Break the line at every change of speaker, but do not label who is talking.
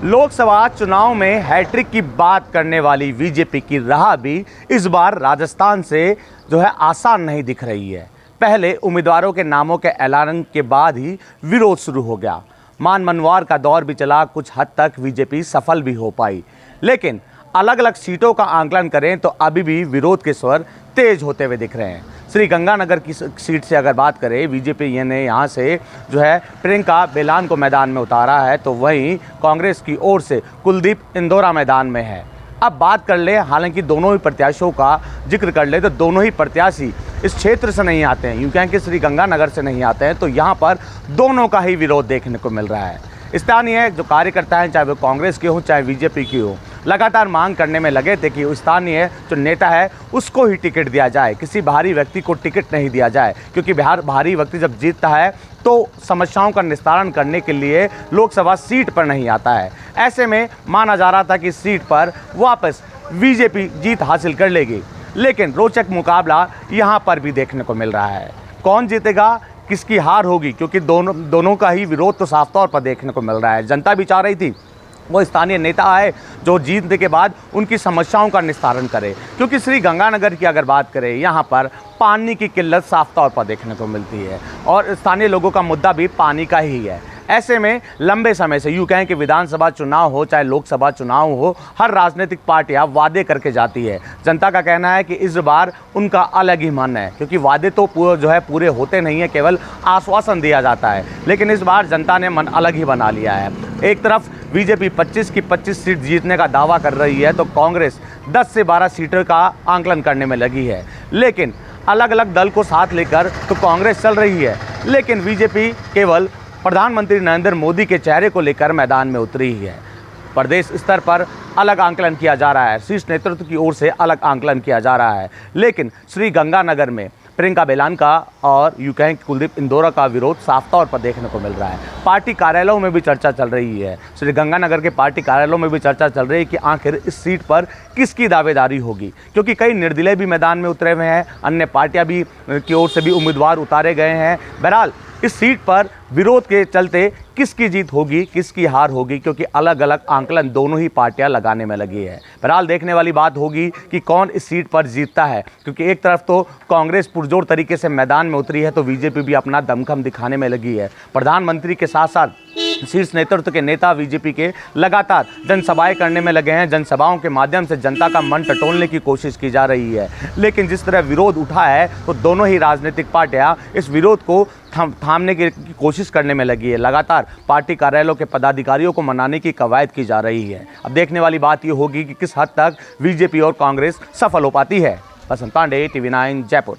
लोकसभा चुनाव में हैट्रिक की बात करने वाली बीजेपी की राह भी इस बार राजस्थान से आसान नहीं दिख रही है। पहले उम्मीदवारों के नामों के ऐलान के बाद ही विरोध शुरू हो गया। मान मनवार का दौर भी चला, कुछ हद तक बीजेपी सफल भी हो पाई, लेकिन अलग अलग सीटों का आंकलन करें तो अभी भी विरोध के स्वर तेज होते हुए दिख रहे हैं। श्रीगंगानगर की सीट से अगर बात करें, बीजेपी ने यहाँ से प्रियंका बेलान को मैदान में उतारा है, तो वहीं कांग्रेस की ओर से कुलदीप इंदौरा मैदान में है। अब बात कर ले, हालांकि दोनों ही प्रत्याशियों का जिक्र कर ले तो दोनों ही प्रत्याशी इस क्षेत्र से नहीं आते हैं, यूँ कहें कि श्रीगंगानगर से नहीं आते हैं, तो यहाँ पर दोनों का ही विरोध देखने को मिल रहा है। स्थानीय जो कार्यकर्ता हैं, चाहे वो कांग्रेस के हों चाहे बीजेपी की हो, लगातार मांग करने में लगे थे कि स्थानीय जो नेता है उसको ही टिकट दिया जाए, किसी बाहरी व्यक्ति को टिकट नहीं दिया जाए, क्योंकि बाहरी व्यक्ति जब जीतता है तो समस्याओं का निस्तारण करने के लिए लोकसभा सीट पर नहीं आता है। ऐसे में माना जा रहा था कि सीट पर वापस बीजेपी जीत हासिल कर लेगी, लेकिन रोचक मुकाबला यहाँ पर भी देखने को मिल रहा है। कौन जीतेगा, किसकी हार होगी, क्योंकि दोनों का ही विरोध तो साफ तौर पर देखने को मिल रहा है। जनता भी चाह रही थी वो स्थानीय नेता आए जो जीतने के बाद उनकी समस्याओं का निस्तारण करे, क्योंकि श्रीगंगानगर की अगर बात करें, यहाँ पर पानी की किल्लत साफ तौर पर देखने को मिलती है और स्थानीय लोगों का मुद्दा भी पानी का ही है। ऐसे में लंबे समय से यूँ कहें कि विधानसभा चुनाव हो चाहे लोकसभा चुनाव हो, हर राजनीतिक पार्टियां वादे करके जाती है। जनता का कहना है कि इस बार उनका अलग ही मन है, क्योंकि वादे तो पूरे होते नहीं है, केवल आश्वासन दिया जाता है, लेकिन इस बार जनता ने मन अलग ही बना लिया है। एक तरफ बीजेपी 25 की 25 सीट जीतने का दावा कर रही है, तो कांग्रेस 10 से 12 सीटों का आंकलन करने में लगी है। लेकिन अलग अलग दल को साथ लेकर तो कांग्रेस चल रही है, लेकिन बीजेपी केवल प्रधानमंत्री नरेंद्र मोदी के चेहरे को लेकर मैदान में उतरी ही है। प्रदेश स्तर पर अलग आंकलन किया जा रहा है, शीर्ष नेतृत्व की ओर से अलग आंकलन किया जा रहा है, लेकिन श्रीगंगानगर में प्रियंका बेलान का और यूँ कहें कुलदीप इंदौरा का विरोध साफ तौर पर देखने को मिल रहा है। पार्टी कार्यालयों में भी चर्चा चल रही है, श्रीगंगानगर के पार्टी कार्यालयों में भी चर्चा चल रही है कि आखिर इस सीट पर किसकी दावेदारी होगी, क्योंकि कई निर्दलीय भी मैदान में उतरे हुए हैं, अन्य पार्टियां भी की ओर से भी उम्मीदवार उतारे गए हैं। बहरहाल इस सीट पर विरोध के चलते किसकी जीत होगी, किसकी हार होगी, क्योंकि अलग अलग आंकलन दोनों ही पार्टियां लगाने में लगी है। बहरहाल देखने वाली बात होगी कि कौन इस सीट पर जीतता है, क्योंकि एक तरफ तो कांग्रेस पुरजोर तरीके से मैदान में उतरी है, तो बीजेपी भी अपना दमखम दिखाने में लगी है। प्रधानमंत्री के साथ साथ शीर्ष नेतृत्व के नेता बीजेपी के लगातार जनसभाएं करने में लगे हैं। जनसभाओं के माध्यम से जनता का मन टटोलने की कोशिश की जा रही है, लेकिन जिस तरह विरोध उठा है तो दोनों ही राजनीतिक पार्टियां इस विरोध को थामने की कोशिश करने में लगी है। लगातार पार्टी कार्यालयों के पदाधिकारियों को मनाने की कवायद की जा रही है। अब देखने वाली बात ये होगी कि किस हद तक बीजेपी और कांग्रेस सफल हो पाती है। बसंत पांडे, TV9 जयपुर।